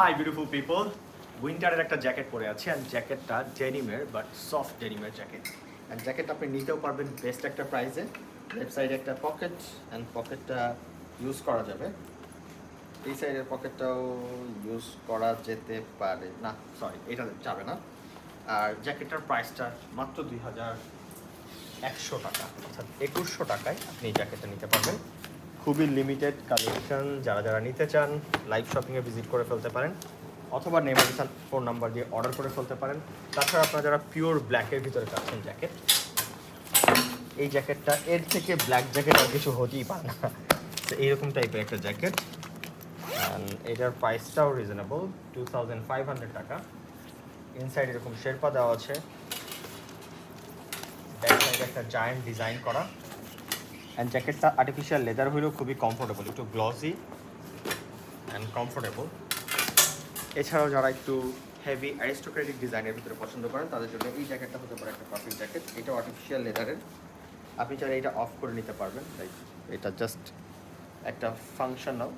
Hi beautiful people, উইন্টারের একটা jacket পরে আছি অ্যান্ড জ্যাকেটটা ডেনিমের বাট সফট ডেনিমের জ্যাকেট। অ্যান্ড জ্যাকেট আপনি নিতেও পারবেন বেস্ট একটা প্রাইসে। লেফট সাইডে একটা পকেট অ্যান্ড পকেটটা ইউজ করা যাবে। এই সাইডের পকেটটাও ইউজ করা যেতে পারে না, সরি এটা যাবে না। আর জ্যাকেটটার প্রাইসটা মাত্র 2100 টাকা, অর্থাৎ 2100 টাকায় আপনি এই জ্যাকেটটা নিতে পারবেন। খুবই লিমিটেড কালেকশন, যারা যারা নিতে চান লাইভ শপিংয়ে ভিজিট করে ফেলতে পারেন অথবা নেইমার হাসান ফোন নাম্বার দিয়ে অর্ডার করে ফেলতে পারেন। তাছাড়া আপনারা যারা পিওর ব্ল্যাকের ভিতরে চাচ্ছেন জ্যাকেট, এই জ্যাকেটটা এর থেকে ব্ল্যাক জ্যাকেট আর কিছু হতেই পারে না। তো এইরকম টাইপের একটা জ্যাকেট, অ্যান্ড এটার প্রাইসটাও রিজনেবল 2500 টাকা। ইনসাইড এরকম শেরপা দেওয়া আছে, ব্যাক সাইডে একটা জায়ান্ট ডিজাইন করা, অ্যান্ড জ্যাকেটটা আর্টিফিশিয়াল লেদার হলেও খুবই কমফোর্টেবল, একটু গ্লসি অ্যান্ড কমফোর্টেবল। এছাড়াও যারা একটু হেভি অ্যারিস্টোক্রেটিক ডিজাইনের ভিতরে পছন্দ করেন তাদের জন্য এই জ্যাকেটটা হতে পারে একটা পারফেক্ট জ্যাকেট। এটা আর্টিফিশিয়াল লেদারের, আপনি চাইলে এটা অফ করে নিতে পারবেন, লাইক এটা জাস্ট একটা ফাংশনাল,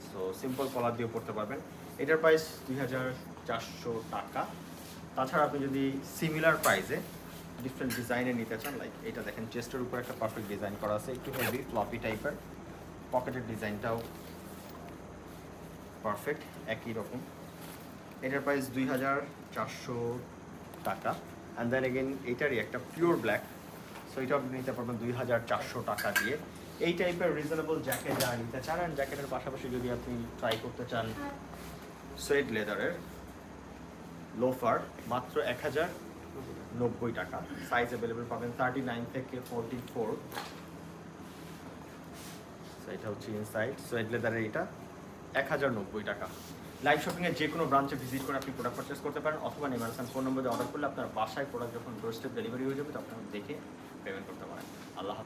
সো সিম্পল কলার দিয়েও পড়তে পারবেন। এটার প্রাইস 2400 টাকা। তাছাড়া আপনি যদি সিমিলার প্রাইসে ডিফারেন্ট ডিজাইনে নিতে চান, লাইক এটা দেখেন চেস্টের উপর একটা পারফেক্ট ডিজাইন করা আছে, একটু হেভি ফ্লপি টাইপের, পকেটের ডিজাইনটাও পারফেক্ট একই রকম। এটার প্রাইস 2400 টাকা। অ্যান্ড দেন এগেন এইটারই একটা পিওর ব্ল্যাক, সো এটা আপনি নিতে পারবেন 2400 টাকা দিয়ে। এই টাইপের রিজনেবল জ্যাকেট যারা নিতে চান, অ্যান্ড জ্যাকেটের পাশাপাশি যদি আপনি ট্রাই করতে চান সুয়েড লেদারের লোফার, মাত্র 1090 টাকা। সাইজ অ্যাভেলেবেল পাবেন 39 থেকে 44। এটা হচ্ছে ইনসাইড সুয়েড লেদারের, এটা 1090 টাকা। লাইভ শপিংয়ে যে কোনো ব্রাঞ্চে ভিজিট করে আপনি প্রোডাক্ট পারচেস করতে পারেন অথবা নেইমার হাসান ফোন নম্বরে অর্ডার করলে আপনার বাসায় প্রোডাক্ট যখন ডোরস্টেপ ডেলিভারি হয়ে যাবে তখন দেখে পেমেন্ট করতে পারেন। আল্লাহ হাফেজ।